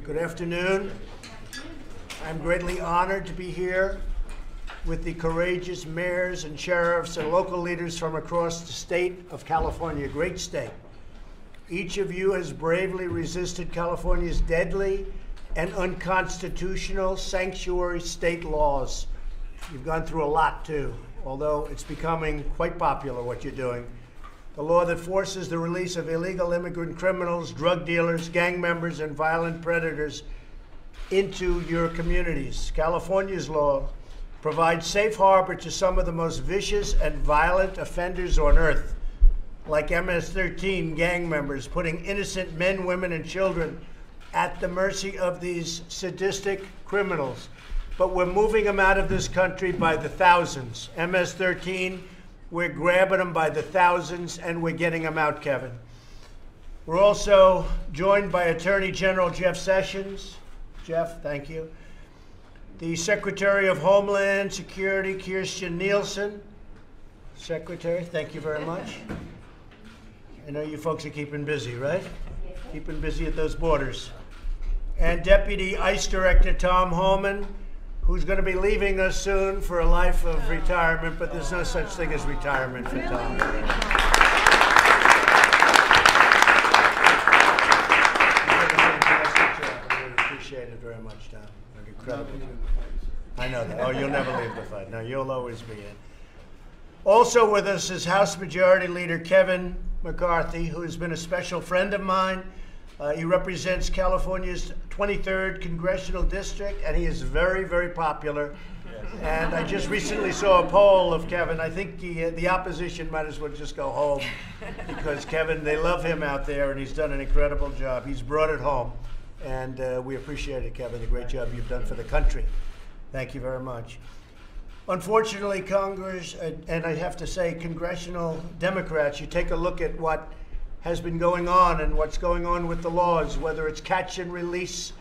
Good afternoon. I'm greatly honored to be here with the courageous mayors and sheriffs and local leaders from across the state of California, a great state. Each of you has bravely resisted California's deadly and unconstitutional sanctuary state laws. You've gone through a lot too, although it's becoming quite popular what you're doing. The law that forces the release of illegal immigrant criminals, drug dealers, gang members, and violent predators into your communities. California's law provides safe harbor to some of the most vicious and violent offenders on earth, like MS-13 gang members, putting innocent men, women, and children at the mercy of these sadistic criminals. But we're moving them out of this country by the thousands. MS-13, we're grabbing them by the thousands, and we're getting them out, Kevin. We're also joined by Attorney General Jeff Sessions. Jeff, thank you. The Secretary of Homeland Security, Kirstjen Nielsen. Secretary, thank you very much. I know you folks are keeping busy, right? Keeping busy at those borders. And Deputy ICE Director Tom Homan, who's going to be leaving us soon for a life of retirement, but there's no such thing as retirement for Tom. You've done a fantastic job. I really appreciate it very much, Tom. Incredible. I know that. Oh, you'll never leave the fight. No, you'll always be in. Also with us is House Majority Leader Kevin McCarthy, who has been a special friend of mine. He represents California's 23rd Congressional District, and he is very, very popular. Yes. And I just recently saw a poll of Kevin. I think the opposition might as well just go home because Kevin, they love him out there, and he's done an incredible job. He's brought it home, and we appreciate it, Kevin, the great job you've done for the country. Thank you very much. Unfortunately, Congress, and I have to say congressional Democrats, you take a look at what has been going on and what's going on with the laws, whether it's catch and release,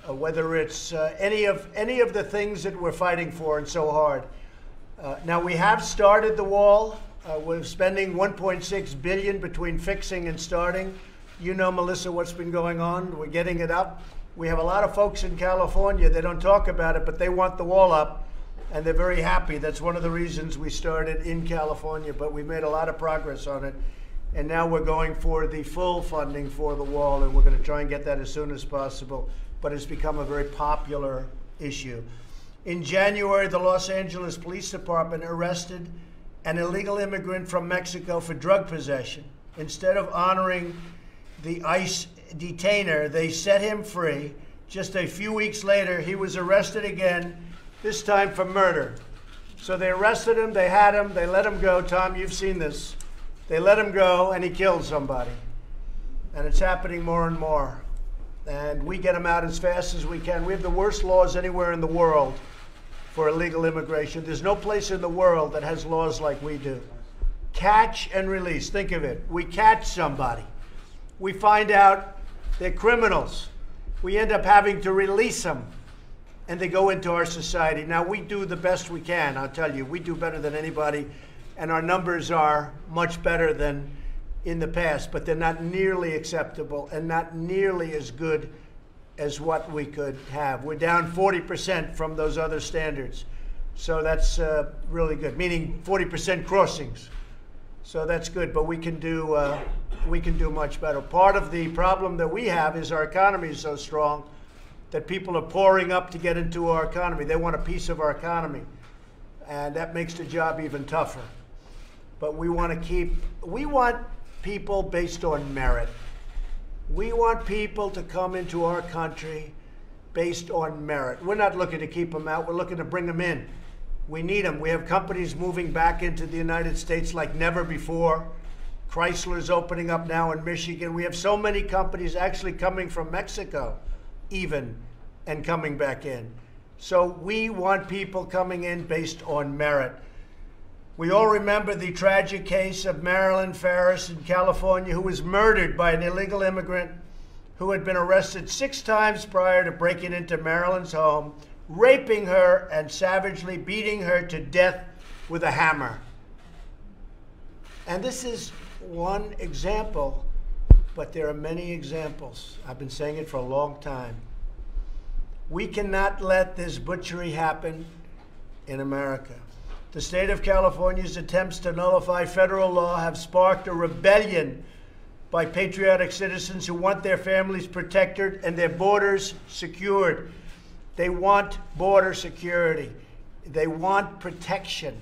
whether it's any of the things that we're fighting for and so hard. Now, we have started the wall. We're spending $1.6 billion between fixing and starting. You know, Melissa, what's been going on. We're getting it up. We have a lot of folks in California, they don't talk about it, but they want the wall up, and they're very happy. That's one of the reasons we started in California, but we made a lot of progress on it. And now we're going for the full funding for the wall, and we're going to try and get that as soon as possible. But it's become a very popular issue. In January, the Los Angeles Police Department arrested an illegal immigrant from Mexico for drug possession. Instead of honoring the ICE detainer, they set him free. Just a few weeks later, he was arrested again, this time for murder. So they arrested him, they had him, they let him go. Tom, you've seen this. They let him go, and he killed somebody. And it's happening more and more. And we get him out as fast as we can. We have the worst laws anywhere in the world for illegal immigration. There's no place in the world that has laws like we do. Catch and release. Think of it. We catch somebody. We find out they're criminals. We end up having to release them, and they go into our society. Now, we do the best we can, I'll tell you. We do better than anybody. And our numbers are much better than in the past, but they're not nearly acceptable and not nearly as good as what we could have. We're down 40% from those other standards. So that's really good, meaning 40% crossings. So that's good, but we can do much better. Part of the problem that we have is our economy is so strong that people are pouring up to get into our economy. They want a piece of our economy, and that makes the job even tougher. But we want people based on merit. We want people to come into our country based on merit. We're not looking to keep them out. We're looking to bring them in. We need them. We have companies moving back into the United States like never before. Chrysler's opening up now in Michigan. We have so many companies actually coming from Mexico even and coming back in. So we want people coming in based on merit. We all remember the tragic case of Marilyn Ferris in California, who was murdered by an illegal immigrant who had been arrested 6 times prior to breaking into Marilyn's home, raping her and savagely beating her to death with a hammer. And this is one example, but there are many examples. I've been saying it for a long time. We cannot let this butchery happen in America. The state of California's attempts to nullify federal law have sparked a rebellion by patriotic citizens who want their families protected and their borders secured. They want border security. They want protection.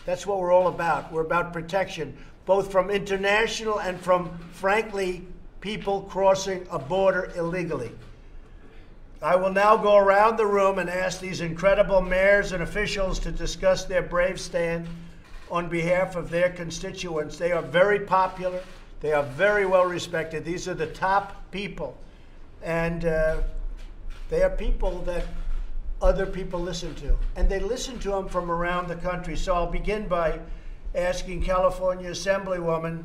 That's what we're all about. We're about protection, both from international and from, frankly, people crossing a border illegally. I will now go around the room and ask these incredible mayors and officials to discuss their brave stand on behalf of their constituents. They are very popular. They are very well respected. These are the top people. And they are people that other people listen to. And they listen to them from around the country. So I'll begin by asking California Assemblywoman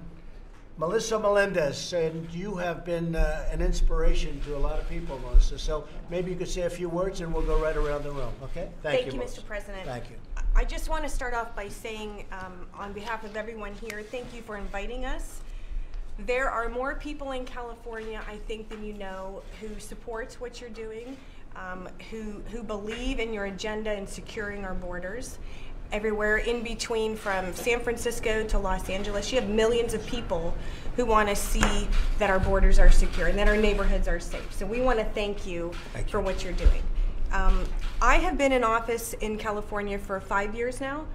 Melissa Melendez, and you have been an inspiration to a lot of people, Melissa. So maybe you could say a few words and we'll go right around the room, okay? Thank you, Melissa. Mr. President. Thank you. I just want to start off by saying, on behalf of everyone here, thank you for inviting us. There are more people in California, I think, than you know, who support what you're doing, who believe in your agenda in securing our borders. Everywhere in between, from San Francisco to Los Angeles, you have millions of people who want to see that our borders are secure and that our neighborhoods are safe. So we want to thank you for what you're doing. I have been in office in California for 5 years now.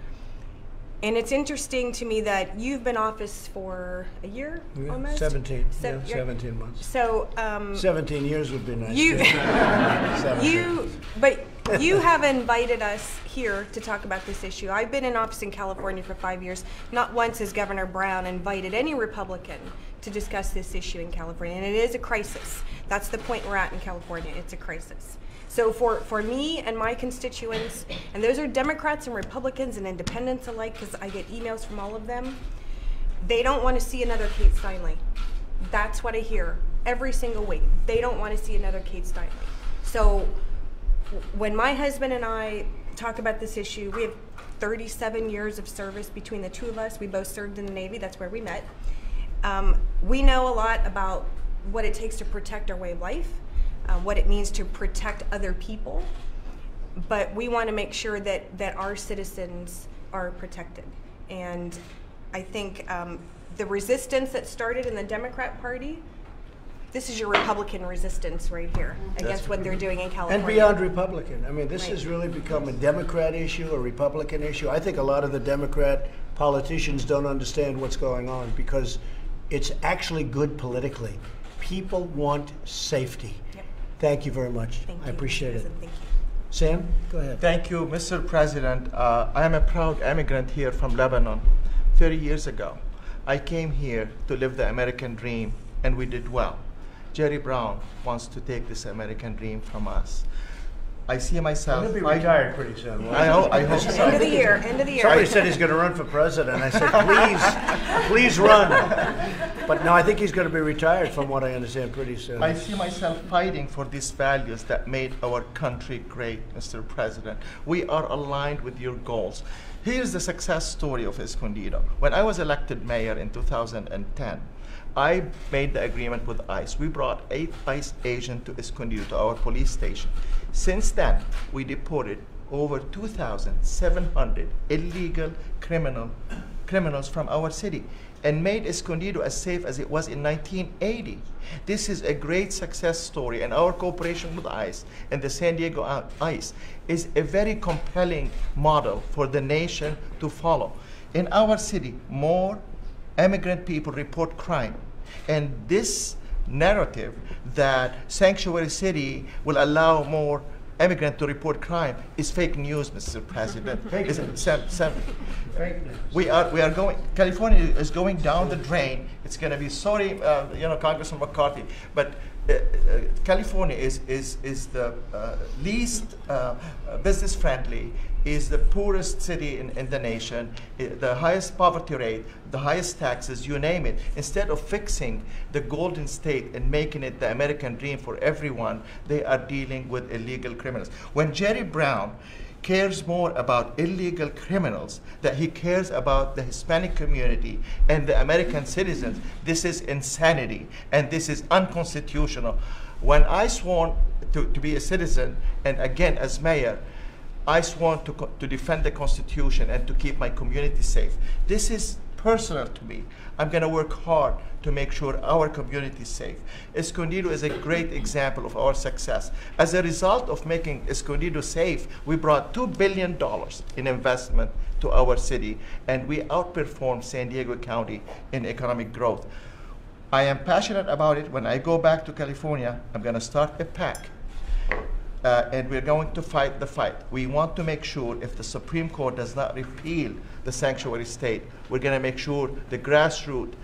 And it's interesting to me that you've been in office for a year, almost? 17, 17 months. So, 17 years would be nice. But you have invited us here to talk about this issue. I've been in office in California for 5 years. Not once has Governor Brown invited any Republican to discuss this issue in California, and it is a crisis. That's the point we're at in California. It's a crisis. So for me and my constituents, and those are Democrats and Republicans and independents alike, because I get emails from all of them, they don't want to see another Kate Steinle. That's what I hear every single week. They don't want to see another Kate Steinle. So when my husband and I talk about this issue, we have 37 years of service between the two of us. We both served in the Navy. That's where we met. We know a lot about what it takes to protect our way of life. What it means to protect other people, but we want to make sure that our citizens are protected. And I think the resistance that started in the Democrat Party, this is your Republican resistance right here against what they're doing in California. And beyond Republican. I mean, this has really become a Democrat issue, a Republican issue. I think a lot of the Democrat politicians don't understand what's going on because it's actually good politically. People want safety. Thank you very much. Thank you. I appreciate it. Thank you. Sam, go ahead. Thank you, Mr. President. I am a proud immigrant here from Lebanon. 30 years ago, I came here to live the American dream, and we did well. Jerry Brown wants to take this American dream from us. I see myself. He'll be retired pretty soon. I hope so. End of the year. End of the year. Somebody said he's going to run for president. I said, please run. But no, I think he's going to be retired, from what I understand, pretty soon. I see myself fighting for these values that made our country great, Mr. President. We are aligned with your goals. Here's the success story of Escondido. When I was elected mayor in 2010, I made the agreement with ICE. We brought 8 ICE agents to Escondido, to our police station. Since then, we deported over 2,700 illegal criminals from our city and made Escondido as safe as it was in 1980. This is a great success story, and our cooperation with ICE and the San Diego ICE is a very compelling model for the nation to follow. In our city, more immigrant people report crime, and this narrative that sanctuary city will allow more immigrants to report crime is fake news, Mr. President. Fake news. We are going. California is going down the drain. It's going to be sorry, Congressman McCarthy, but California is the least business friendly, is the poorest city in the nation, the highest poverty rate, the highest taxes, you name it. Instead of fixing the Golden State and making it the American dream for everyone, they are dealing with illegal criminals. When Jerry Brown cares more about illegal criminals than he cares about the Hispanic community and the American citizens, this is insanity and this is unconstitutional. When I sworn to be a citizen, and again as mayor, I sworn to defend the Constitution and to keep my community safe. This is personal to me. I'm going to work hard to make sure our community is safe. Escondido is a great example of our success. As a result of making Escondido safe, we brought $2 billion in investment to our city, and we outperformed San Diego County in economic growth. I am passionate about it. When I go back to California, I'm going to start a PAC. And we're going to fight the fight. We want to make sure if the Supreme Court does not repeal the sanctuary state, we're going to make sure the grassroots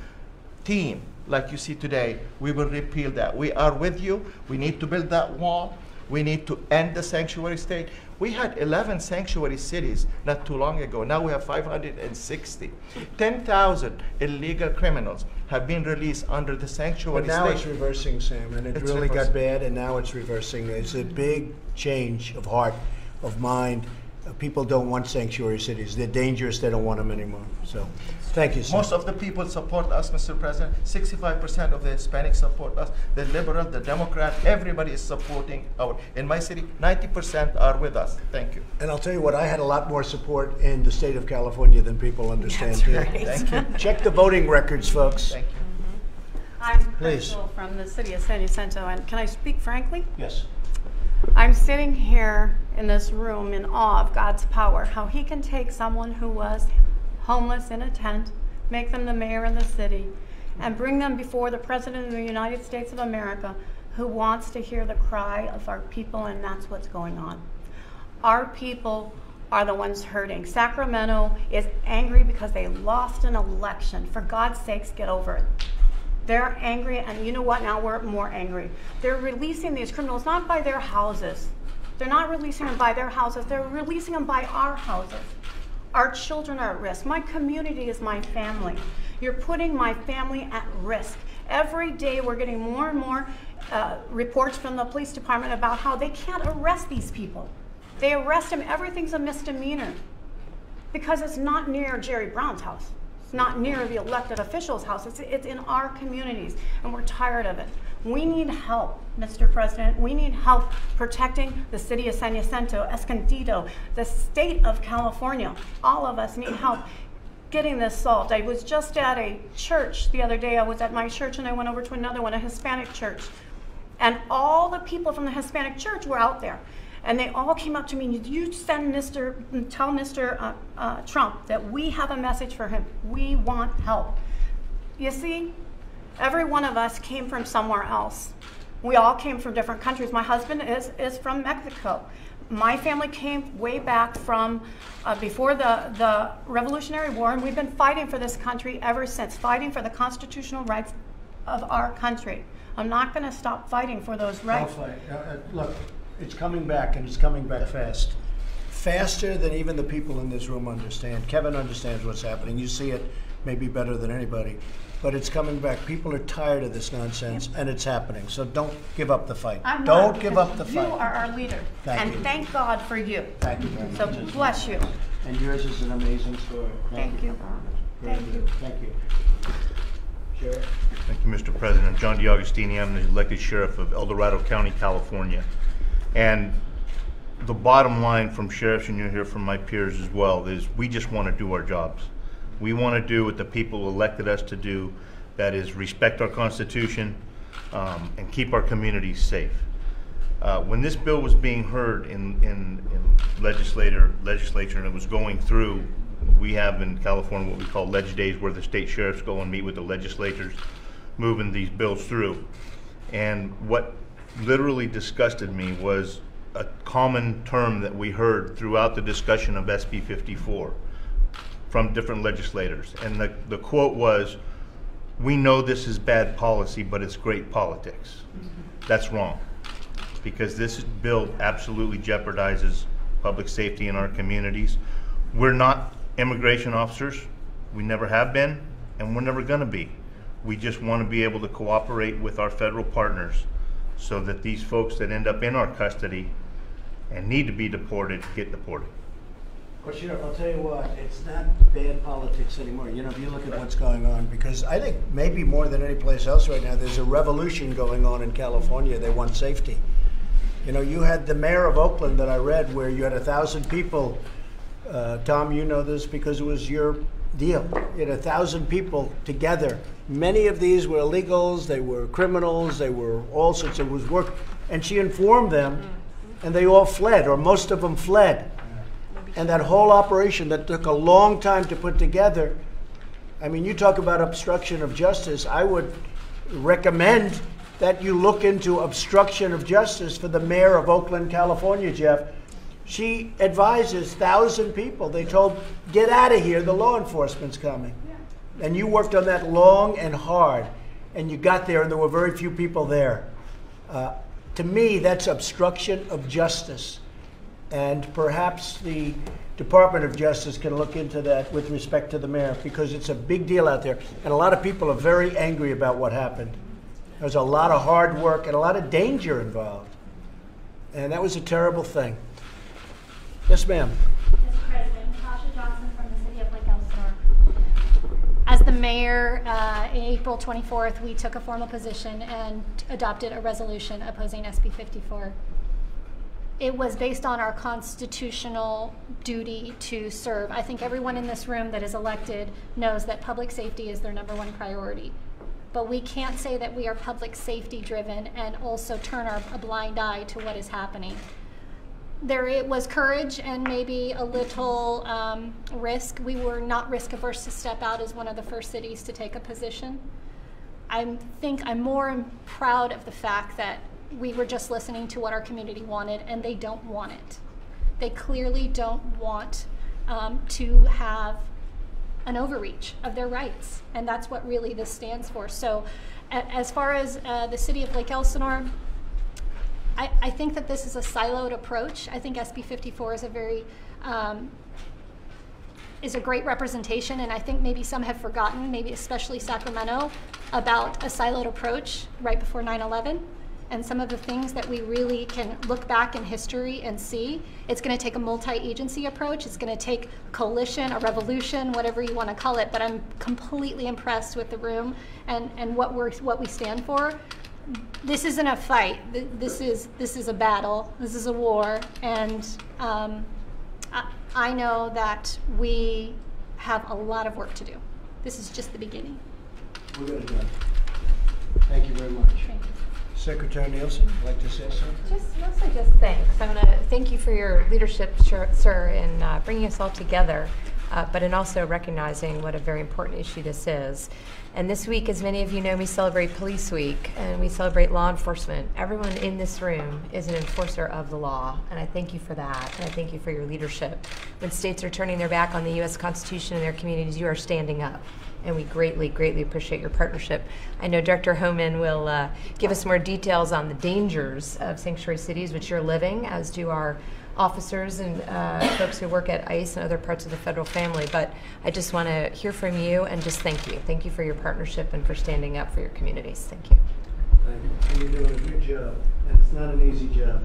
team, like you see today, we will repeal that. We are with you. We need to build that wall. We need to end the sanctuary state. We had 11 sanctuary cities not too long ago. Now we have 560. 10,000 illegal criminals have been released under the sanctuary But now state. it's reversing, Sam, and it It's really reversing. got bad, and now it's reversing. It's a big change of heart, of mind. People don't want sanctuary cities. They're dangerous. They don't want them anymore. So, thank you, Sam. Most of the people support us, Mr. President. 65% of the Hispanics support us. The liberal, the Democrat, everybody is supporting in my city, 90% are with us. Thank you. And I'll tell you what, I had a lot more support in the state of California than people understand. That's here. right. Thank you. Check the voting records, folks. Thank you. I'm Please. Crystal from the city of San Jacinto, and can I speak frankly? Yes. I'm sitting here in this room in awe of God's power, how he can take someone who was homeless in a tent, make them the mayor of the city, and bring them before the President of the United States of America, who wants to hear the cry of our people, and that's what's going on. Our people are the ones hurting. Sacramento is angry because they lost an election. For God's sakes, get over it. They're angry, and you know what? Now we're more angry. They're releasing these criminals not by their houses. They're not releasing them by their houses. They're releasing them by our houses. Our children are at risk. My community is my family. You're putting my family at risk. Every day we're getting more and more reports from the police department about how they can't arrest these people. They arrest them, everything's a misdemeanor because it's not near Jerry Brown's house. It's not near the elected official's house. It's in our communities, and we're tired of it. We need help, Mr. President. We need help protecting the city of San Jacinto, Escondido, the state of California. All of us need help getting this solved. I was just at a church the other day. I was at my church, and I went over to another one, a Hispanic church. And all the people from the Hispanic church were out there. And they all came up to me, you tell Mr. Trump that we have a message for him. We want help. You see, every one of us came from somewhere else. We all came from different countries. My husband is from Mexico. My family came way back from before the Revolutionary War, and we've been fighting for this country ever since, fighting for the constitutional rights of our country. I'm not going to stop fighting for those rights. I'll fight. Look, it's coming back, and it's coming back fast. Faster than even the people in this room understand. Kevin understands what's happening. You see it maybe better than anybody. But it's coming back. People are tired of this nonsense, and it's happening. So don't give up the fight. Don't give up the fight. You are our leader. Thank you. Thank God for you. Thank you very much. So bless you. And yours is an amazing story. Thank you. Very Thank good. you. Thank you. Sheriff? Thank you, Mr. President. John DiAugustini. I'm the elected sheriff of El Dorado County, California. And the bottom line from sheriffs, and you'll hear from my peers as well, is we just want to do our jobs. We want to do what the people elected us to do, that is respect our Constitution and keep our communities safe. When this bill was being heard in legislature and it was going through, we have in California what we call ledge days, where the state sheriffs go and meet with the legislators moving these bills through. And what literally disgusted me was a common term that we heard throughout the discussion of SB 54 from different legislators. And the quote was, "We know this is bad policy, but it's great politics." That's wrong, because this bill absolutely jeopardizes public safety in our communities. We're not immigration officers. We never have been, and we're never gonna be. We just want to be able to cooperate with our federal partners so that these folks that end up in our custody and need to be deported get deported. Well, Sheriff, I'll tell you what, it's not bad politics anymore. You know, if you look at what's going on, because I think maybe more than any place else right now, there's a revolution going on in California. They want safety. You know, you had the mayor of Oakland that I read where you had 1,000 people. Tom, you know this because it was your deal. You had 1,000 people together. Many of these were illegals, they were criminals, they were all sorts of work. And she informed them, and they all fled, or most of them fled. And that whole operation that took a long time to put together, I mean, you talk about obstruction of justice. I would recommend that you look into obstruction of justice for the mayor of Oakland, California, Jeff. She advises 1,000 people. They told, get out of here, the law enforcement's coming. Yeah. And you worked on that long and hard, and you got there, and there were very few people there. To me, that's obstruction of justice. And perhaps the Department of Justice can look into that with respect to the mayor, because it's a big deal out there. And a lot of people are very angry about what happened. There's a lot of hard work and a lot of danger involved. And that was a terrible thing. Yes, ma'am. Mr. President, Natasha Johnson from the city of Lake Elsinore. As the mayor, April 24th, we took a formal position and adopted a resolution opposing SB 54. It was based on our constitutional duty to serve. I think everyone in this room that is elected knows that public safety is their #1 priority. But we can't say that we are public safety driven and also turn a blind eye to what is happening. It was courage and maybe a little risk. We were not risk averse to step out as one of the first cities to take a position. I think I'm more proud of the fact that we were just listening to what our community wanted, and they don't want it. They clearly don't want to have an overreach of their rights, and that's what really this stands for. So as far as the city of Lake Elsinore, I think that this is a siloed approach. I think SB 54 is is a great representation, and I think maybe some have forgotten, maybe especially Sacramento, about a siloed approach right before 9/11. And some of the things that we really can look back in history and see. It's going to take a multi-agency approach. It's going to take coalition, a revolution, whatever you want to call it. But I'm completely impressed with the room and what we stand for. This isn't a fight. This is a battle. This is a war. And I know that we have a lot of work to do. This is just the beginning. We're going to do it. Thank you very much. Thank you. Secretary Nielsen, would like to say something? Mostly just thanks. I want to thank you for your leadership, sir, in bringing us all together, but in also recognizing what a very important issue this is. And this week, as many of you know, we celebrate Police Week, and we celebrate law enforcement. Everyone in this room is an enforcer of the law, and I thank you for that, and I thank you for your leadership. When states are turning their back on the U.S. Constitution and their communities, you are standing up. And we greatly, greatly appreciate your partnership. I know Director Homan will give us more details on the dangers of sanctuary cities, which you're living, as do our officers and folks who work at ICE and other parts of the federal family. But I just want to hear from you and just thank you. Thank you for your partnership and for standing up for your communities. Thank you. Thank you. You're doing a good job, and it's not an easy job.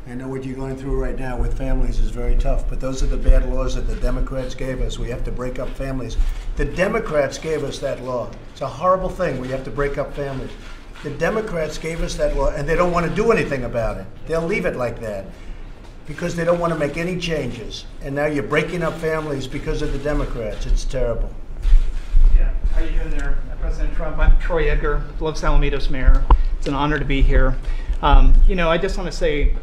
I know what you're going through right now with families is very tough, but those are the bad laws that the Democrats gave us. We have to break up families. The Democrats gave us that law. It's a horrible thing. We have to break up families. The Democrats gave us that law, and they don't want to do anything about it. They'll leave it like that because they don't want to make any changes. And now you're breaking up families because of the Democrats. It's terrible. Yeah, how you doing there, President Trump? I'm Troy Edgar, Los Alamitos mayor. It's an honor to be here. I just want to say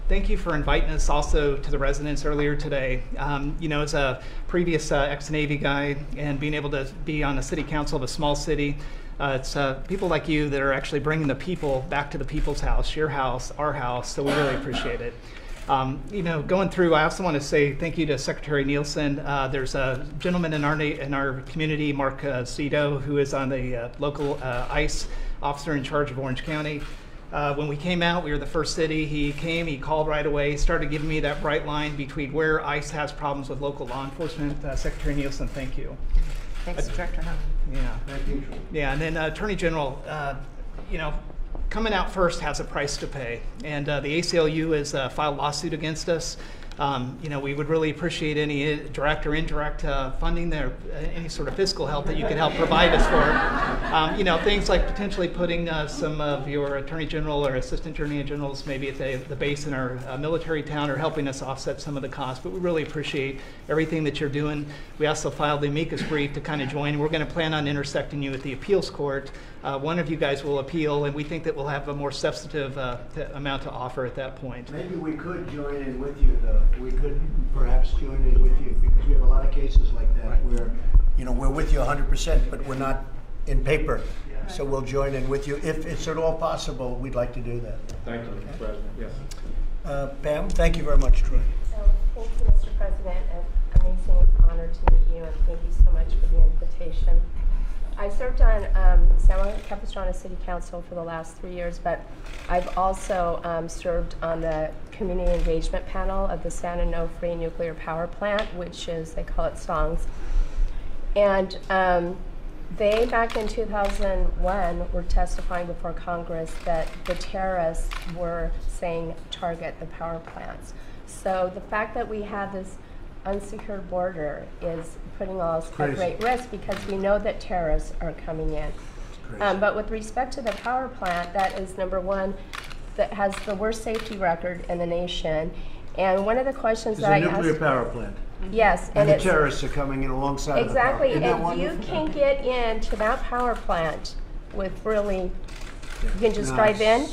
thank you for inviting us also to the residents earlier today. As a previous ex-Navy guy and being able to be on the city council of a small city, it's people like you that are actually bringing the people back to the people's house, your house, our house, so we really appreciate it. Going through, I also want to say thank you to Secretary Nielsen. There's a gentleman in our community, Mark Cito, who is on the local ICE officer in charge of Orange County. When we came out, we were the first city. He came, he called right away, started giving me that bright line between where ICE has problems with local law enforcement. Secretary Nielsen, thank you. Thanks, Director Homan. Yeah. Thank you. Yeah, and then Attorney General, coming out first has a price to pay. And the ACLU has filed a lawsuit against us. We would really appreciate any direct or indirect funding there, any sort of fiscal help that you could help provide us for. Things like potentially putting some of your Attorney General or Assistant Attorney Generals maybe at the base in our military town, or helping us offset some of the costs. But we really appreciate everything that you're doing. We also filed the amicus brief to kind of join. We're going to plan on intersecting you at the appeals court. One of you guys will appeal, and we think that we'll have a more substantive amount to offer at that point. Maybe we could join in with you, though. We could perhaps join in with you, because we have a lot of cases like that where, we're with you 100%, but we're not in paper. So we'll join in with you. If it's at all possible, we'd like to do that. Thank you, Mr. President. Yes. Pam, thank you very much, Troy. Thank you, Mr. President. An amazing honor to meet you, and thank you so much for the invitation. I served on San Juan Capistrano City Council for the last 3 years, but I've also served on the community engagement panel of the San Onofre nuclear power plant, which is, they call it SONGS. And they, back in 2001, were testifying before Congress that the terrorists were saying target the power plants. So the fact that we have this unsecured border is putting us at great risk, because we know that terrorists are coming in. But with respect to the power plant, that is number one, that has the worst safety record in the nation. And one of the questions that I asked— It's a nuclear power plant. Yes. And the terrorists are coming in alongside exactly, of the power. and you can get into that power plant with really, you can just drive in.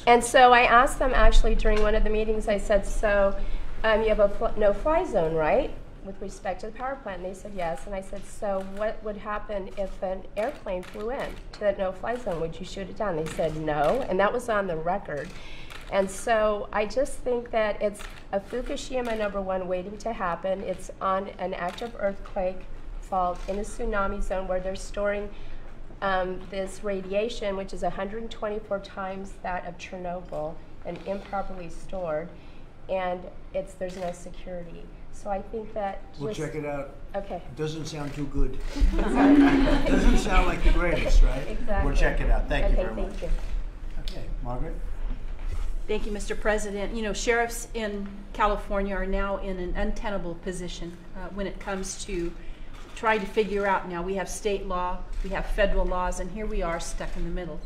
And so I asked them actually during one of the meetings, I said, so you have a no-fly zone, right, with respect to the power plant? And they said yes. And I said, so what would happen if an airplane flew in to that no-fly zone? Would you shoot it down? They said no, and that was on the record. And so I just think that it's a Fukushima #1 waiting to happen. It's on an active earthquake fault in a tsunami zone where they're storing this radiation, which is 124 times that of Chernobyl, and improperly stored. And there's no security. So I think that we'll check it out. Okay. It doesn't sound too good. It doesn't sound like the greatest, right? Exactly. We'll check it out. Thank you very much. Thank you. Okay, Margaret? Thank you, Mr. President. Sheriffs in California are now in an untenable position when it comes to trying to figure out, now we have state law, we have federal laws, and here we are stuck in the middle.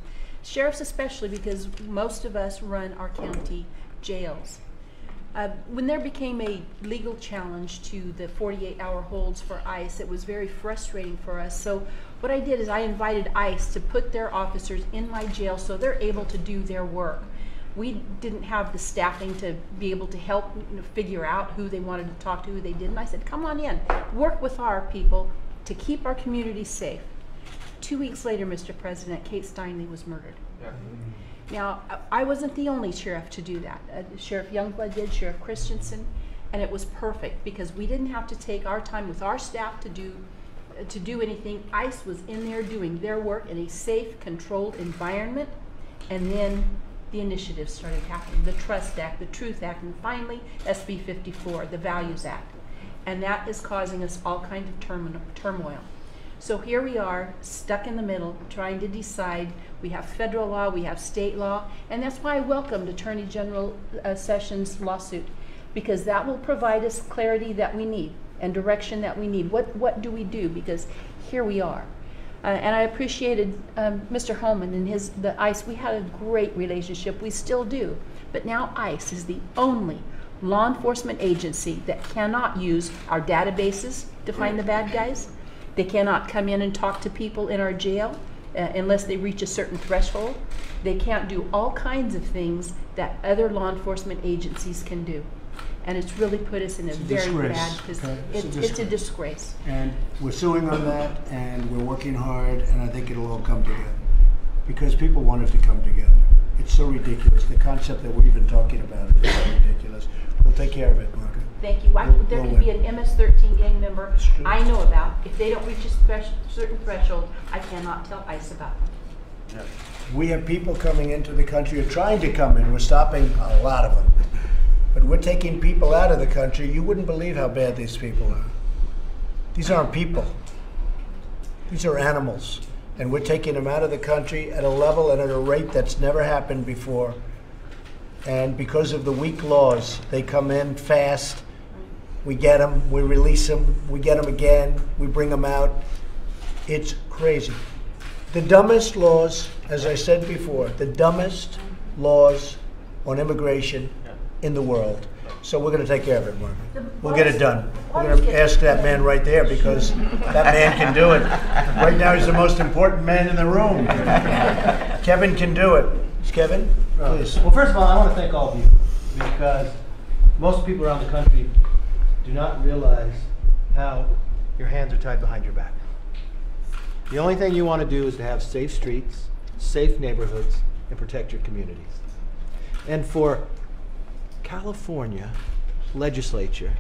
Sheriffs especially, because most of us run our county jails. When there became a legal challenge to the 48-hour holds for ICE, it was very frustrating for us. So what I did is I invited ICE to put their officers in my jail so they're able to do their work. We didn't have the staffing to be able to help figure out who they wanted to talk to, who they didn't. I said, come on in, work with our people to keep our community safe. 2 weeks later, Mr. President, Kate Steinle was murdered. Yeah. Now, I wasn't the only sheriff to do that. Sheriff Youngblood did, Sheriff Christensen, and it was perfect because we didn't have to take our time with our staff to do anything. ICE was in there doing their work in a safe, controlled environment, and then the initiatives started happening. The Trust Act, the Truth Act, and finally SB 54, the Values Act. And that is causing us all kinds of turmoil. So here we are, stuck in the middle, trying to decide. We have federal law, we have state law, and that's why I welcomed Attorney General Sessions' lawsuit, because that will provide us clarity that we need and direction that we need. What do we do? Because here we are. And I appreciated Mr. Holman and the ICE. We had a great relationship, we still do. But now ICE is the only law enforcement agency that cannot use our databases to find the bad guys. They cannot come in and talk to people in our jail unless they reach a certain threshold. They can't do all kinds of things that other law enforcement agencies can do. And it's really put us in a very bad position. It's a disgrace. And we're suing on that, and we're working hard, and I think it'll all come together. Because people want it to come together. It's so ridiculous. The concept that we're even talking about it is so ridiculous. We'll take care of it, Margaret. Thank you. There could be an MS-13 gang member I know about. If they don't reach a certain threshold, I cannot tell ICE about them. Yeah. We have people coming into the country or trying to come in. We're stopping a lot of them. But we're taking people out of the country. You wouldn't believe how bad these people are. These aren't people. These are animals. And we're taking them out of the country at a level and at a rate that's never happened before. And because of the weak laws, they come in fast We get them, we release them, we get them again, we bring them out. It's crazy. The dumbest laws, as I said before, the dumbest laws on immigration in the world. So we're going to take care of it, Margaret. We'll get it done. We're going to ask that man right there because that man can do it. Right now he's the most important man in the room. Kevin can do it. Kevin, please. Well, first of all, I want to thank all of you because most people around the country do not realize how your hands are tied behind your back. The only thing you want to do is to have safe streets, safe neighborhoods, and protect your communities. And for California legislature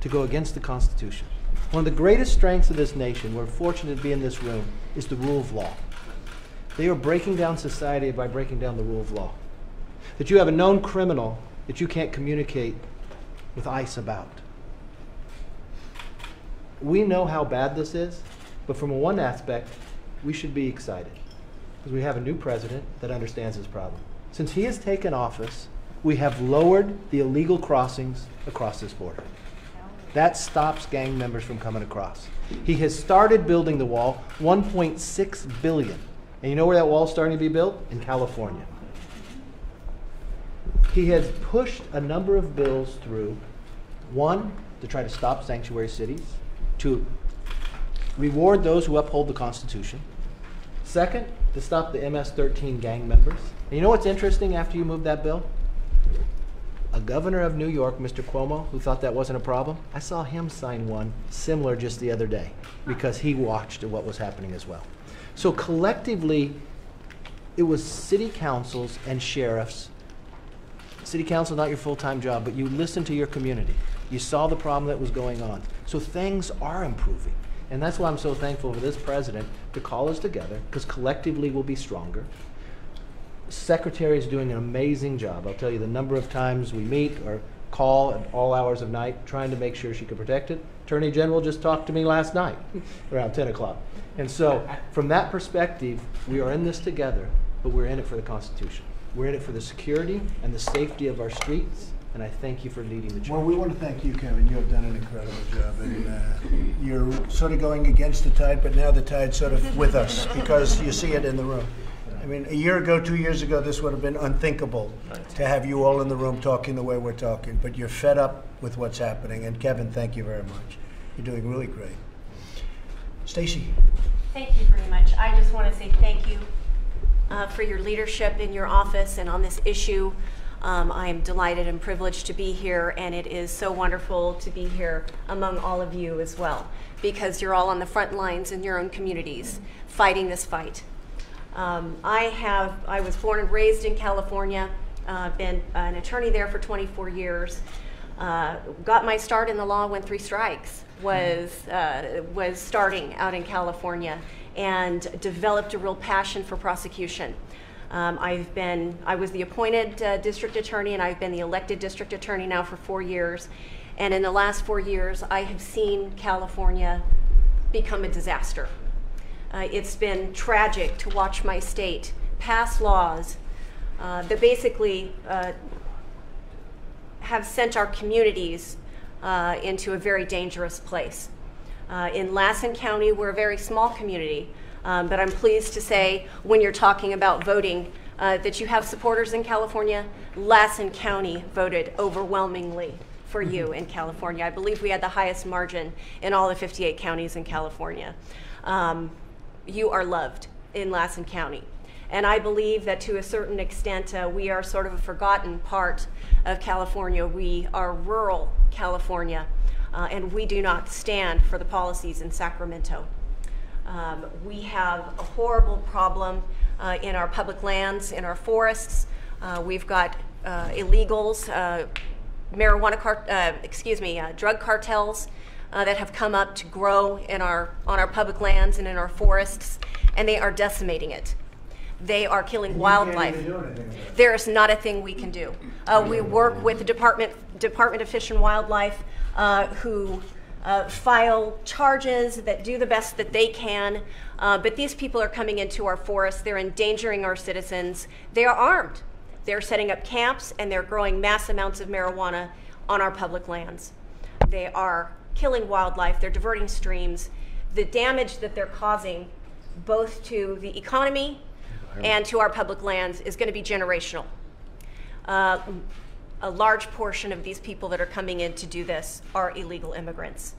to go against the Constitution. One of the greatest strengths of this nation, we're fortunate to be in this room, is the rule of law. They are breaking down society by breaking down the rule of law. That you have a known criminal that you can't communicate with ICE about. We know how bad this is, but from one aspect, we should be excited because we have a new president that understands this problem. Since he has taken office, we have lowered the illegal crossings across this border. That stops gang members from coming across. He has started building the wall, $1.6 billion. And you know where that wall is starting to be built? In California. He has pushed a number of bills through. One, to try to stop sanctuary cities. To reward those who uphold the Constitution. Second, to stop the MS-13 gang members. And you know what's interesting after you move that bill? A governor of New York, Mr. Cuomo, who thought that wasn't a problem, I saw him sign one similar just the other day because he watched what was happening as well. So collectively, it was city councils and sheriffs. City council, not your full-time job, but you listened to your community. You saw the problem that was going on. So things are improving. And that's why I'm so thankful for this president to call us together, because collectively we'll be stronger. Secretary is doing an amazing job. I'll tell you the number of times we meet or call at all hours of night trying to make sure she can protect it. Attorney General just talked to me last night around 10 o'clock. And so from that perspective, we are in this together, but we're in it for the Constitution. We're in it for the security and the safety of our streets, and I thank you for leading the charge. Well, we want to thank you, Kevin. You have done an incredible job, and you're sort of going against the tide, but now the tide's sort of with us because you see it in the room. I mean, a year ago, 2 years ago, this would have been unthinkable to have you all in the room talking the way we're talking, but you're fed up with what's happening. And Kevin, thank you very much. You're doing really great. Stacy. Thank you very much. I just want to say thank you for your leadership in your office and on this issue. I am delighted and privileged to be here, and it is so wonderful to be here among all of you as well, because you're all on the front lines in your own communities fighting this fight. I was born and raised in California, been an attorney there for 24 years, got my start in the law when 3 strikes was starting out in California, and developed a real passion for prosecution. I was the appointed district attorney, and I've been the elected district attorney now for 4 years. And in the last 4 years, I have seen California become a disaster. It's been tragic to watch my state pass laws that basically have sent our communities into a very dangerous place. In Lassen County, we're a very small community, but I'm pleased to say when you're talking about voting that you have supporters in California. Lassen County voted overwhelmingly for you in California. I believe we had the highest margin in all the 58 counties in California. You are loved in Lassen County. And I believe that to a certain extent, we are sort of a forgotten part of California. We are rural California, and we do not stand for the policies in Sacramento. We have a horrible problem in our public lands, in our forests. We've got illegals, drug cartels that have come up to grow on our public lands and in our forests, and they are decimating it. They are killing wildlife. There is not a thing we can do. We work with the Department of Fish and Wildlife, who file charges that do the best that they can, but these people are coming into our forests. They're endangering our citizens. They are armed. They're setting up camps, and they're growing mass amounts of marijuana on our public lands. They are killing wildlife, they're diverting streams. The damage that they're causing both to the economy and to our public lands is going to be generational. A large portion of these people that are coming in to do this are illegal immigrants.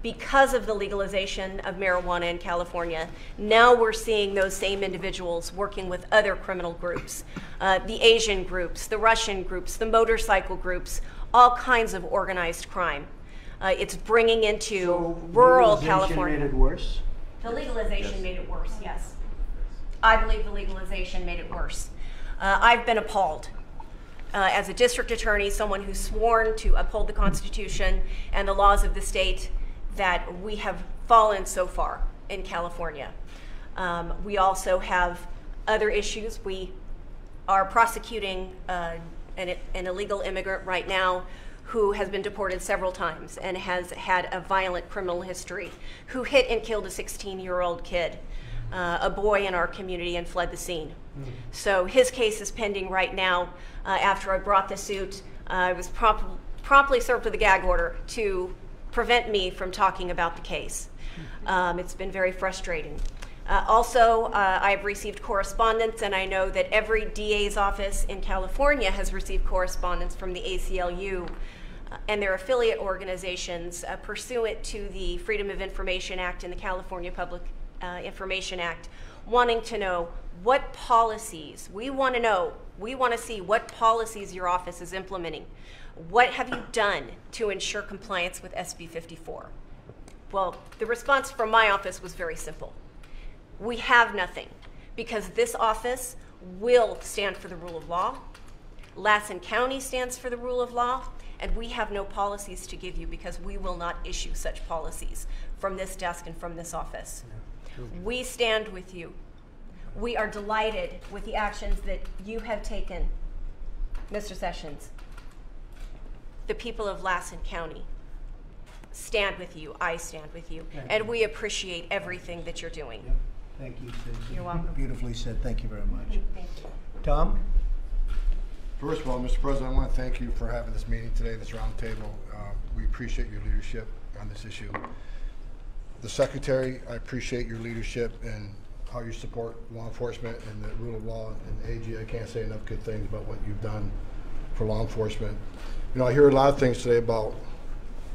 Because of the legalization of marijuana in California, now we're seeing those same individuals working with other criminal groups, the Asian groups, the Russian groups, the motorcycle groups, all kinds of organized crime. It's bringing into rural California. Made it worse? The legalization made it worse, yes. I believe the legalization made it worse. I've been appalled. As a district attorney, someone who's sworn to uphold the Constitution and the laws of the state, that we have fallen so far in California. We also have other issues. We are prosecuting an illegal immigrant right now who has been deported several times and has had a violent criminal history, who hit and killed a 16-year-old kid, a boy in our community, and fled the scene. So his case is pending right now. After I brought the suit, I was promptly served with a gag order to prevent me from talking about the case. It's been very frustrating. Also, I've received correspondence, and I know that every DA's office in California has received correspondence from the ACLU and their affiliate organizations pursuant to the Freedom of Information Act and the California Public Information Act, wanting to know what policies, we want to see what policies your office is implementing. What have you done to ensure compliance with SB 54? Well, the response from my office was very simple. We have nothing, because this office will stand for the rule of law. Lassen County stands for the rule of law, and we have no policies to give you because we will not issue such policies from this desk and from this office. We stand with you. We are delighted with the actions that you have taken, Mr. Sessions. The people of Lassen County stand with you. I stand with you. And we appreciate everything that you're doing. Yep. Thank you, Stacey. You're welcome. Beautifully said. Thank you very much. Thank you. Tom? First of all, Mr. President, I want to thank you for having this meeting today, this roundtable. We appreciate your leadership on this issue. The Secretary, I appreciate your leadership and how you support law enforcement and the rule of law. And AG, I can't say enough good things about what you've done for law enforcement. You know, I hear a lot of things today about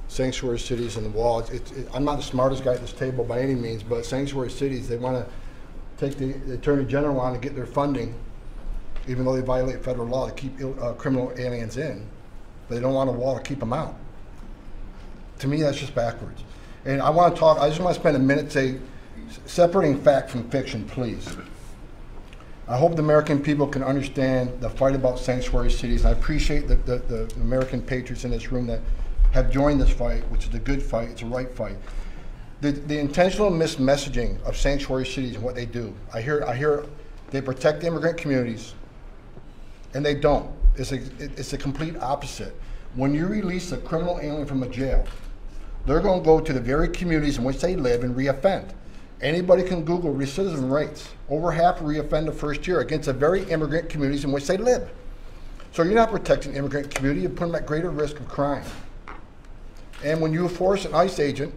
sanctuary cities and the wall. I'm not the smartest guy at this table by any means, but sanctuary cities, they want to take the Attorney General on and get their funding, even though they violate federal law, to keep criminal aliens in, but they don't want a wall to keep them out. To me, that's just backwards. And I want to talk, I just want to spend a minute separating fact from fiction, please. I hope the American people can understand the fight about sanctuary cities. I appreciate the American patriots in this room that have joined this fight, which is a good fight, it's a right fight. The intentional mismessaging of sanctuary cities and what they do. I hear they protect immigrant communities, and they don't. It's a complete opposite. When you release a criminal alien from a jail, they're going to go to the very communities in which they live and reoffend. Anybody can Google recidivism rates. Over half reoffend the first year against the very immigrant communities in which they live. So you're not protecting the immigrant community, you put them at greater risk of crime. And when you force an ICE agent,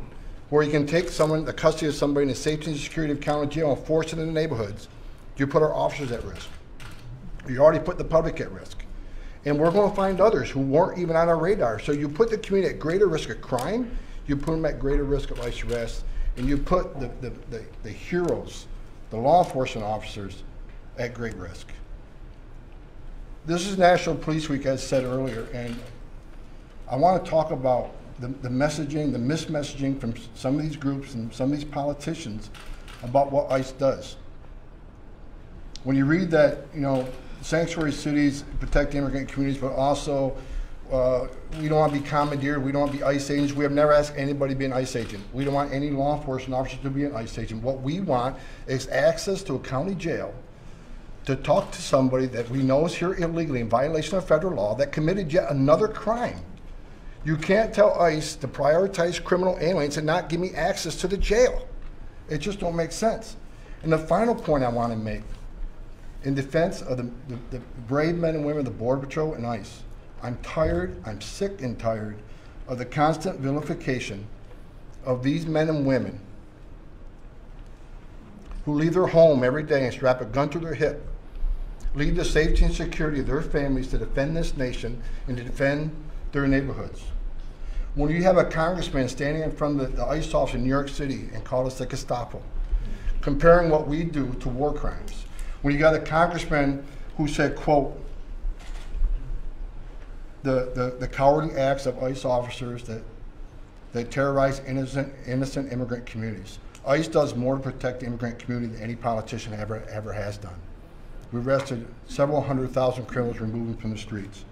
where you can take someone, the custody of somebody in the safety and security of county jail and force it in the neighborhoods, you put our officers at risk. You already put the public at risk. And we're going to find others who weren't even on our radar. So you put the community at greater risk of crime, you put them at greater risk of ICE arrest, and you put the heroes, the law enforcement officers, at great risk. This is National Police Week, as said earlier, and I want to talk about the messaging, the mismessaging from some of these groups and some of these politicians about what ICE does. When you read that, you know, sanctuary cities protect immigrant communities, but also we don't want to be commandeered, we don't want to be ICE agents. We have never asked anybody to be an ICE agent. We don't want any law enforcement officer to be an ICE agent. What we want is access to a county jail to talk to somebody that we know is here illegally in violation of federal law that committed yet another crime. You can't tell ICE to prioritize criminal aliens and not give me access to the jail. It just don't make sense. And the final point I want to make, in defense of the brave men and women of the Border Patrol and ICE, I'm tired, I'm sick and tired of the constant vilification of these men and women who leave their home every day and strap a gun to their hip, leave the safety and security of their families to defend this nation and to defend their neighborhoods. When you have a congressman standing in front of the ICE office in New York City and call us the Gestapo, comparing what we do to war crimes. When you got a congressman who said, quote, the cowardly acts of ICE officers that terrorize innocent immigrant communities. ICE does more to protect the immigrant community than any politician ever has done. We arrested several 100,000 criminals, removed them from the streets.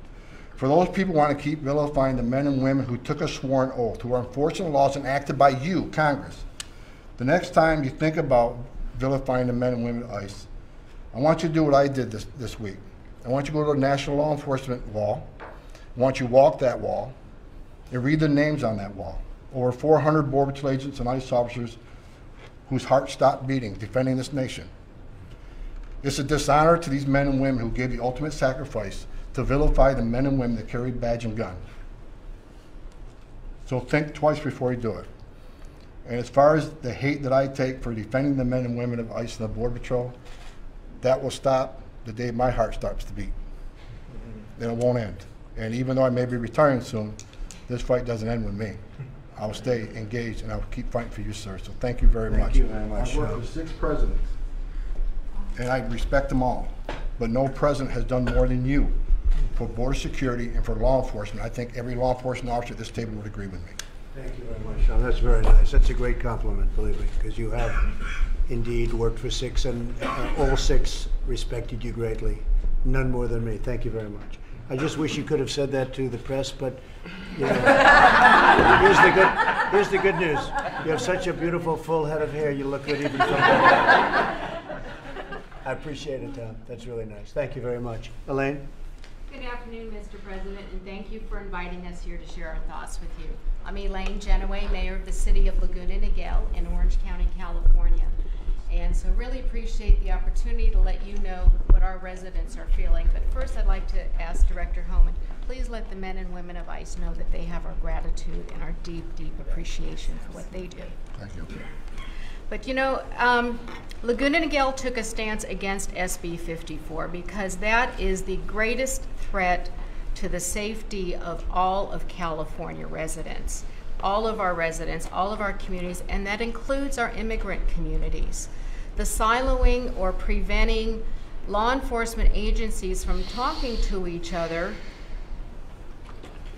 For those people who want to keep vilifying the men and women who took a sworn oath, who are enforcing the laws enacted by you, Congress, the next time you think about vilifying the men and women of ICE, I want you to do what I did this week. I want you to go to the National Law Enforcement wall. I want you to walk that wall and read the names on that wall. Over 400 Border Patrol agents and ICE officers whose hearts stopped beating, defending this nation. It's a dishonor to these men and women who gave the ultimate sacrifice to vilify the men and women that carry badge and gun. So think twice before you do it. And as far as the hate that I take for defending the men and women of ICE and the Border Patrol, that will stop the day my heart starts to beat. Then it won't end. And even though I may be retiring soon, this fight doesn't end with me. I'll stay engaged and I'll keep fighting for you, sir. So thank you very much. Thank you very much. I've worked with 6 presidents, and I respect them all. But no president has done more than you for border security and for law enforcement. I think every law enforcement officer at this table would agree with me. Thank you very much, Sean. That's very nice. That's a great compliment, believe me, because you have indeed worked for 6, and all 6 respected you greatly. None more than me. Thank you very much. I just wish you could have said that to the press, but you know, here's the good news. You have such a beautiful full head of hair. You look good even from that. I appreciate it, Tom. That's really nice. Thank you very much. Elaine? Good afternoon, Mr. President, and thank you for inviting us here to share our thoughts with you. I'm Elaine Genoway, Mayor of the City of Laguna Niguel in Orange County, California. And so really appreciate the opportunity to let you know what our residents are feeling. But first I'd like to ask Director Homan, please let the men and women of ICE know that they have our gratitude and our deep, deep appreciation for what they do. Thank you. But you know, Laguna Niguel took a stance against SB 54 because that is the greatest threat to the safety of all of California residents, all of our residents, all of our communities, and that includes our immigrant communities. The siloing or preventing law enforcement agencies from talking to each other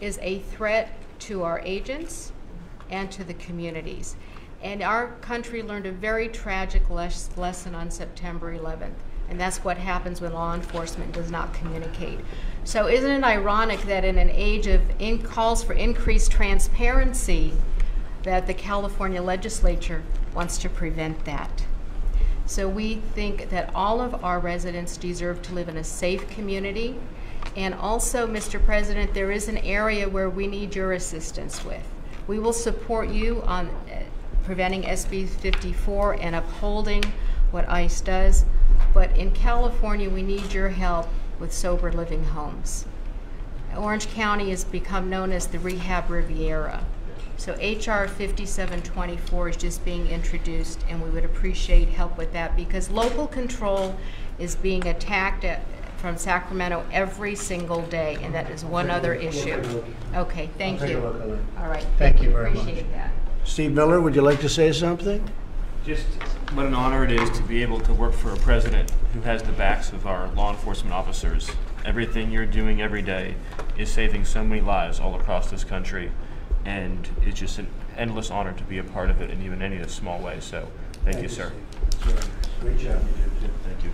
is a threat to our agents and to the communities. And our country learned a very tragic lesson on September 11th. And that's what happens when law enforcement does not communicate. So isn't it ironic that in an age of calls for increased transparency, that the California legislature wants to prevent that? So we think that all of our residents deserve to live in a safe community. And also, Mr. President, there is an area where we need your assistance with. We will support you on preventing SB 54 and upholding what ICE does. But in California, we need your help with sober living homes. Orange County has become known as the Rehab Riviera. So HR 5724 is just being introduced, and we would appreciate help with that because local control is being attacked from Sacramento every single day, and that is one other issue. Okay, thank you. All right, thank you very much. Appreciate that. Steve Miller, would you like to say something? Just what an honor it is to be able to work for a president who has the backs of our law enforcement officers. Everything you're doing every day is saving so many lives all across this country, and it's just an endless honor to be a part of it in even any small way. So thank you, sir. Great job. Thank you.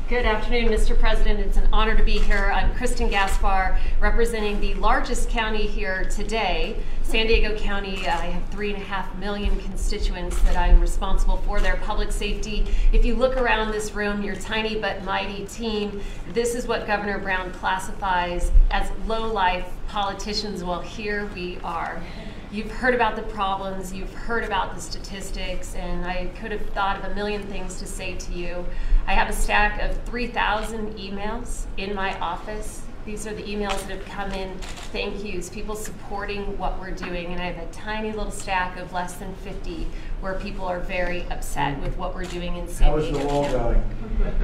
Good afternoon, Mr. President. It's an honor to be here. I'm Kristen Gaspar, representing the largest county here today, San Diego County. I have 3.5 million constituents that I'm responsible for their public safety. If you look around this room, your tiny but mighty team, this is what Governor Brown classifies as low-life politicians. Well, here we are. You've heard about the problems, you've heard about the statistics, and I could have thought of a million things to say to you. I have a stack of 3,000 emails in my office These are the emails that have come in, thank yous, people supporting what we're doing, and I have a tiny little stack of less than 50 where people are very upset with what we're doing in San Diego. How is the wall going?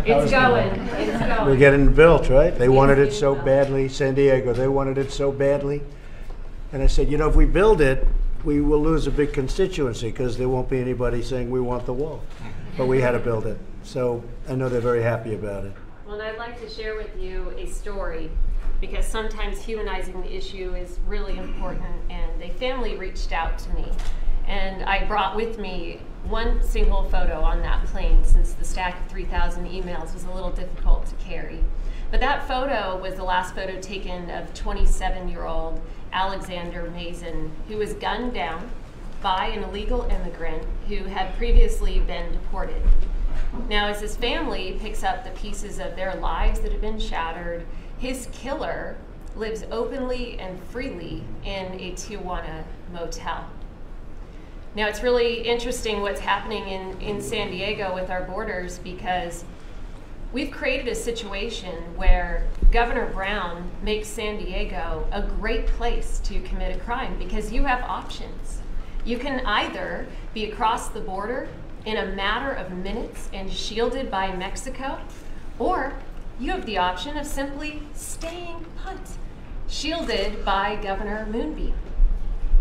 It's going. It's going. We're getting built, right? They wanted it so badly. San Diego, they wanted it so badly. And I said, you know, if we build it, we will lose a big constituency because there won't be anybody saying we want the wall. But we had to build it. So I know they're very happy about it. Well, and I'd like to share with you a story because sometimes humanizing the issue is really important. And a family reached out to me. And I brought with me one single photo on that plane since the stack of 3,000 emails was a little difficult to carry. But that photo was the last photo taken of 27-year-old Alexander Mason, who was gunned down by an illegal immigrant who had previously been deported. Now, as his family picks up the pieces of their lives that have been shattered, his killer lives openly and freely in a Tijuana motel. Now, it's really interesting what's happening in San Diego with our borders because we've created a situation where Governor Brown makes San Diego a great place to commit a crime because you have options. You can either be across the border in a matter of minutes and shielded by Mexico, or you have the option of simply staying put, shielded by Governor Moonbeam.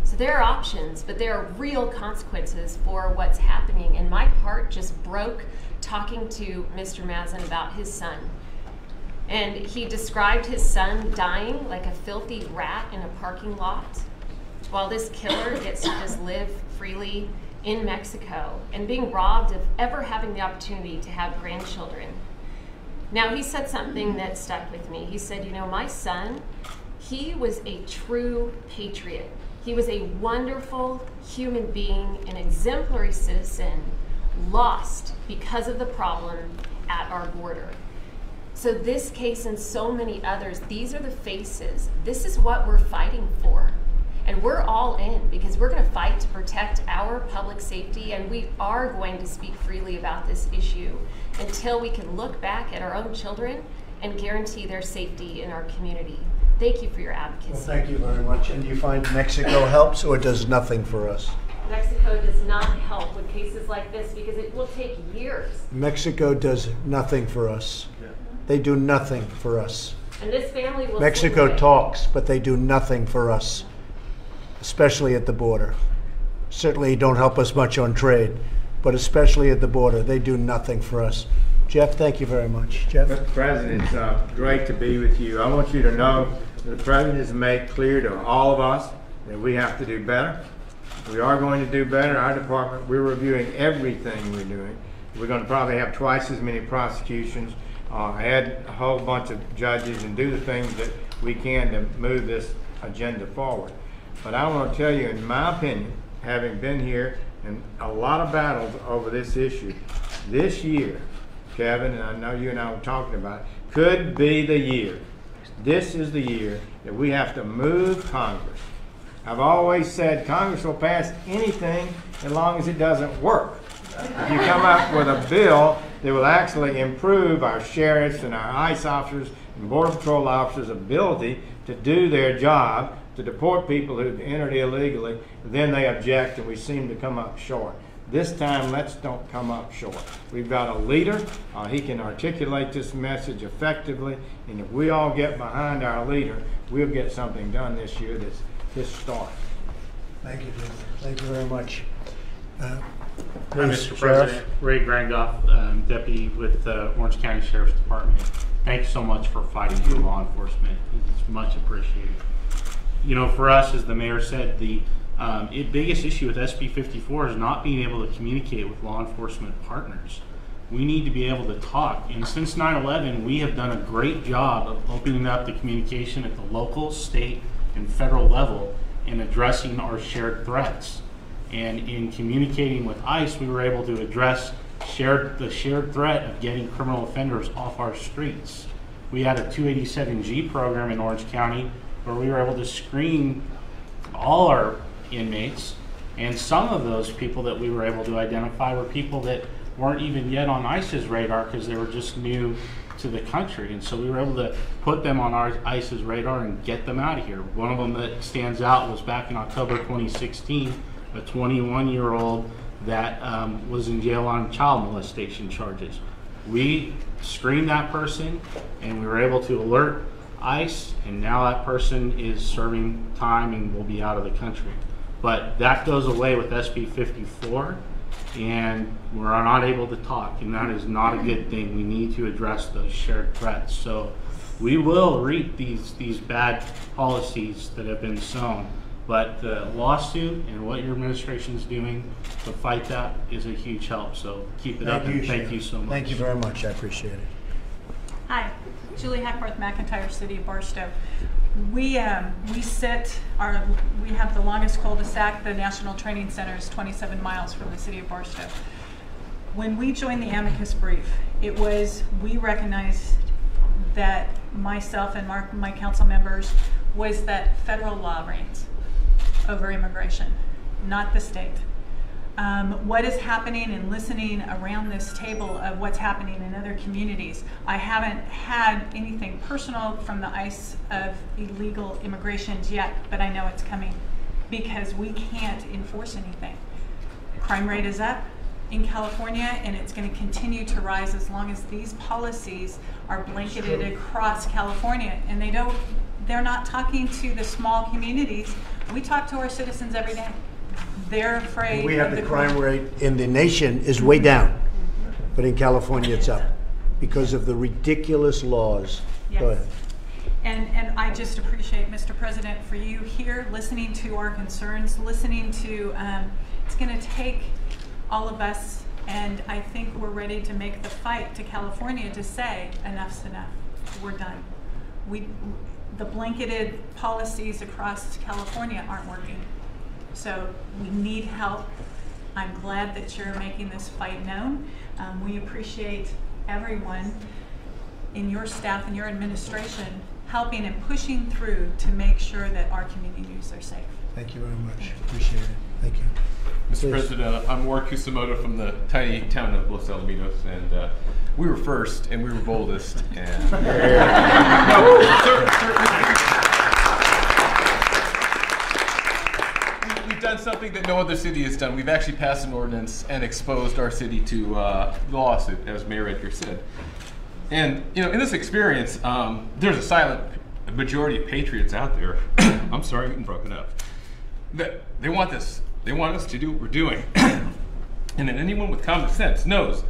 So there are options, but there are real consequences for what's happening, and my heart just broke talking to Mr. Mazin about his son. And he described his son dying like a filthy rat in a parking lot, while this killer gets to just live freely in Mexico and being robbed of ever having the opportunity to have grandchildren. Now, he said something that stuck with me. He said, you know, my son, he was a true patriot. He was a wonderful human being, an exemplary citizen, lost because of the problem at our border. So this case and so many others, these are the faces. This is what we're fighting for. And we're all in because we're going to fight to protect our public safety, and we are going to speak freely about this issue until we can look back at our own children and guarantee their safety in our community. Thank you for your advocacy. Well, thank you very much. And do you find Mexico helps or does nothing for us? Mexico does not help with cases like this because it will take years. Mexico does nothing for us. They do nothing for us. And this family will Mexico talks, but they do nothing for us, especially at the border. Certainly don't help us much on trade, but especially at the border, they do nothing for us. Jeff, thank you very much. Jeff? Mr. President, it's great to be with you. I want you to know that the President has made clear to all of us that we have to do better. We are going to do better. Our department, we're reviewing everything we're doing. We're going to probably have twice as many prosecutions, add a whole bunch of judges, and do the things that we can to move this agenda forward. But I want to tell you, in my opinion, having been here in a lot of battles over this issue, this year, Kevin, and I know you and I were talking about it, could be the year. This is the year that we have to move Congress. I've always said Congress will pass anything as long as it doesn't work. If you come up with a bill that will actually improve our sheriffs and our ICE officers and Border Patrol officers' ability to do their job, to deport people who've entered illegally, then they object and we seem to come up short. This time, let's don't come up short. We've got a leader. He can articulate this message effectively, and if we all get behind our leader, we'll get something done this year that's historic. Thank you, Jim. Thank you very much. Hi, Mr. President. Ray Grangoff, Deputy with the Orange County Sheriff's Department. Thank you so much for fighting for law enforcement. It's much appreciated. You know, for us, as the mayor said, the biggest issue with SB 54 is not being able to communicate with law enforcement partners. We need to be able to talk. And since 9/11, we have done a great job of opening up the communication at the local, state, and federal level and addressing our shared threats. And in communicating with ICE, we were able to address the shared threat of getting criminal offenders off our streets. We had a 287G program in Orange County where we were able to screen all our inmates, and some of those people that we were able to identify were people that weren't even yet on ICE's radar because they were just new to the country. And so we were able to put them on our ICE's radar and get them out of here. One of them that stands out was back in October 2016, a 21-year-old that was in jail on child molestation charges. We screened that person and we were able to alert ICE, and now that person is serving time and will be out of the country. But that goes away with SB 54, and we're not able to talk, and that is not a good thing. We need to address those shared threats. So we will reap these bad policies that have been sown. But the lawsuit and what your administration is doing to fight that is a huge help. So keep it up, and thank you so much. Thank you very much. I appreciate it. Hi, Julie Heckworth, McIntyre, City of Barstow. We have the longest cul-de-sac. The National Training Center is 27 miles from the City of Barstow. When we joined the amicus brief, we recognized that myself and my council members was that federal law reigns over immigration, not the state. What is happening and listening around this table of what's happening in other communities, I haven't had anything personal from the ICE of illegal immigrations yet, but I know it's coming because we can't enforce anything. Crime rate is up in California, and it's going to continue to rise as long as these policies are blanketed across California. And they're not talking to the small communities. We talk to our citizens every day. They're afraid. We have the crime rate in the nation is way down, but in California it's up because of the ridiculous laws. Yes. Go ahead. And I just appreciate, Mr. President, for you here listening to our concerns, listening to, it's going to take all of us, and I think we're ready to make the fight to California to say enough's enough. We're done. The blanketed policies across California aren't working. So we need help. I'm glad that you're making this fight known. We appreciate everyone in your staff and your administration helping and pushing through to make sure that our communities are safe. Thank you very much. Appreciate it. Thank you. Mr. President, I'm Ward Kusamoto from the tiny town of Los Alamitos, and we were first and we were boldest. And we've done something that no other city has done. We've actually passed an ordinance and exposed our city to the lawsuit, as Mayor Edgar said. And in this experience, there's a silent majority of patriots out there. I'm sorry, I'm getting broken up. That they want this. They want us to do what we're doing. And then anyone with common sense knows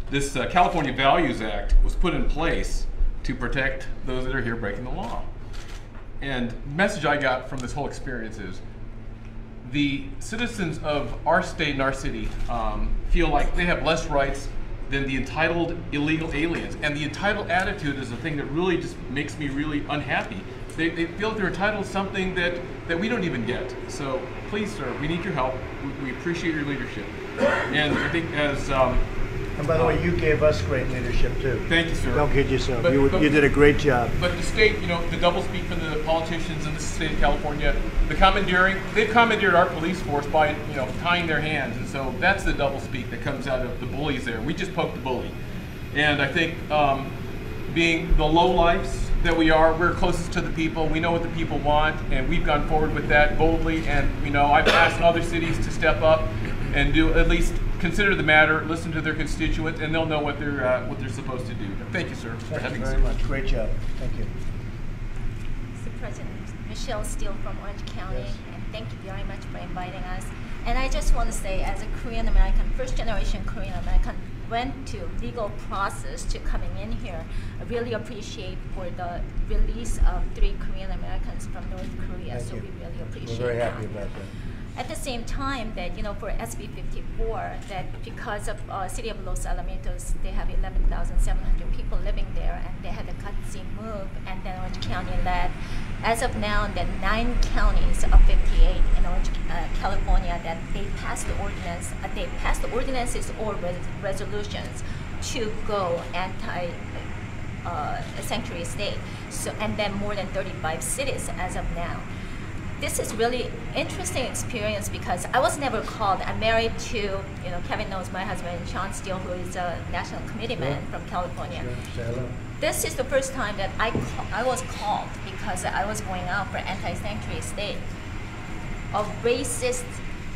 this California Values Act was put in place to protect those that are here breaking the law. And the message I got from this whole experience is the citizens of our state and our city feel like they have less rights than the entitled illegal aliens. And the entitled attitude is the thing that really just makes me really unhappy. They feel that they're entitled to something that we don't even get. So please, sir, we need your help. We appreciate your leadership. And I think as... and by the way, you gave us great leadership too. Thank you, sir. Don't kid yourself. You did a great job. But the state, the doublespeak from the politicians in the state of California, the commandeering, they've commandeered our police force by, tying their hands. And so that's the doublespeak that comes out of the bullies there. We just poked the bully. And I think being the lowlifes that we are, we're closest to the people. We know what the people want, and we've gone forward with that boldly. And I've asked other cities to step up and do at least consider the matter, listen to their constituents, and they'll know what they're supposed to do. Thank you, sir. Thank you very much. Great job. Thank you. Mr. President, Michelle Steele from Orange County, and thank you very much for inviting us. And I just want to say, as a Korean American, first generation Korean American, went to legal process to coming in here. I really appreciate for the release of 3 Korean Americans from North Korea. Thank so you. we really appreciate We're very that. happy about that. At the same time, that for SB 54, that because of City of Los Alamitos, they have 11,700 people living there, and they had a gutsy move, and then Orange County led. As of now, there are 9 counties of 58 in Orange, California that they passed the ordinance. They passed the ordinances or resolutions to go anti-sanctuary state. So, and then more than 35 cities as of now. This is really interesting experience because I was never called. I'm married to, Kevin knows my husband, Sean Steele, who is a national committeeman from California. Sure. Say hello. this is the first time that I was called because I was going out for anti-sanctuary state. A racist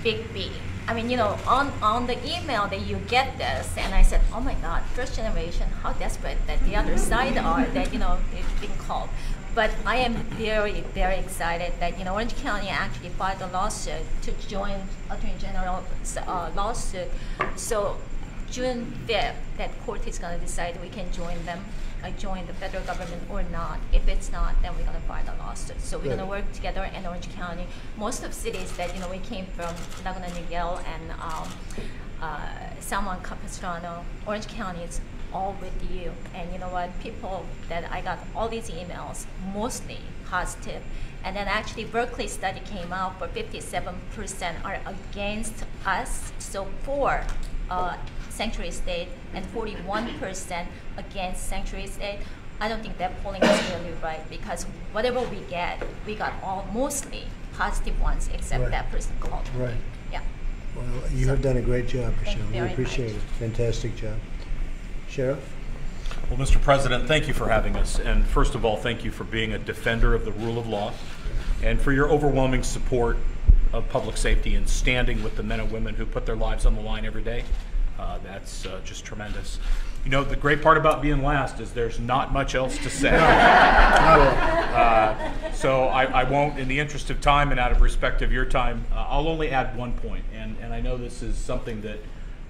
big B. I mean, you know, on the email that you get this, and I said, oh my God, first generation, how desperate that the other side are that, you know, they've been called. But I am very, very excited that, you know, Orange County actually filed a lawsuit to join Attorney General's lawsuit. So June 5th, that court is going to decide we can join them, join the federal government or not. If it's not, then we're going to file a lawsuit. So we're going to work together in Orange County. Most of cities that, you know, we came from, Laguna Niguel and San Juan Capistrano, Orange County is all with you. And you know what, people that I got all these emails, mostly positive. And then actually Berkeley study came out for 57% are against us. So for sanctuary state and 41% against sanctuary state. I don't think that polling is really right because whatever we get, we got all mostly positive ones except that person called. Right. Yeah. Well, you have done a great job, Thank Michelle. you We appreciate it. Fantastic job. Sheriff? Well, Mr. President, thank you for having us. And first of all, thank you for being a defender of the rule of law and for your overwhelming support of public safety and standing with the men and women who put their lives on the line every day. That's just tremendous. You know, the great part about being last is there's not much else to say. So I won't, in the interest of time and out of respect of your time, I'll only add one point. And I know this is something that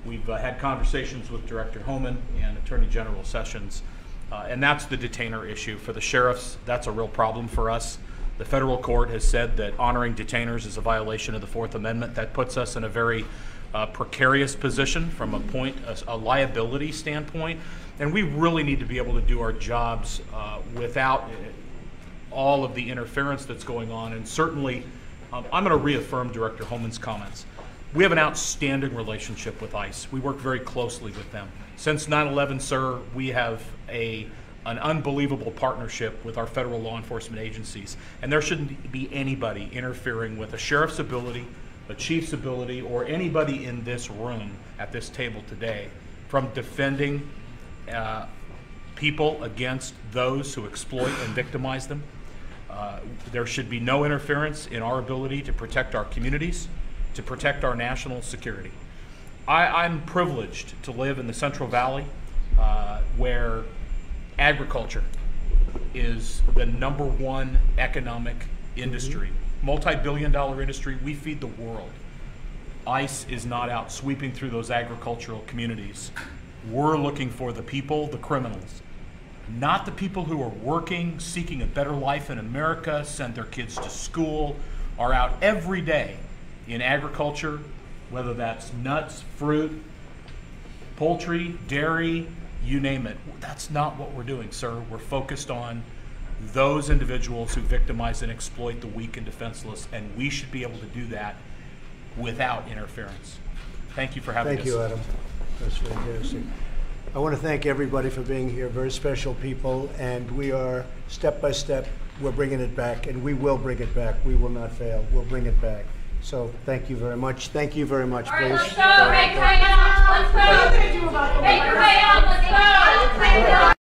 we've had conversations with Director Homan and Attorney General Sessions, and that's the detainer issue. For the sheriffs, that's a real problem for us. The federal court has said that honoring detainers is a violation of the Fourth Amendment. That puts us in a very precarious position from a liability standpoint, and we really need to be able to do our jobs without all of the interference that's going on. And certainly, I'm going to reaffirm Director Homan's comments. We have an outstanding relationship with ICE. We work very closely with them. Since 9/11, sir, we have an unbelievable partnership with our federal law enforcement agencies, and there shouldn't be anybody interfering with a sheriff's ability, a chief's ability, or anybody in this room at this table today from defending people against those who exploit and victimize them. There should be no interference in our ability to protect our communities, to protect our national security. I'm privileged to live in the Central Valley where agriculture is the #1 economic industry. Multi-billion-dollar industry. We feed the world. ICE is not out sweeping through those agricultural communities. We're looking for the people, the criminals, not the people who are working, seeking a better life in America, send their kids to school, are out every day in agriculture, whether that's nuts, fruit, poultry, dairy, you name it. That's not what we're doing, sir. We're focused on those individuals who victimize and exploit the weak and defenseless, and we should be able to do that without interference. Thank you for having us. Thank you, Adam. That's fantastic. I want to thank everybody for being here. Very special people, and we are step by step, we're bringing it back, and we will bring it back. We will not fail. We'll bring it back. So thank you very much. Thank you very much, please. Let's go. Make your way up. Let's go. Make your way up. Let's go.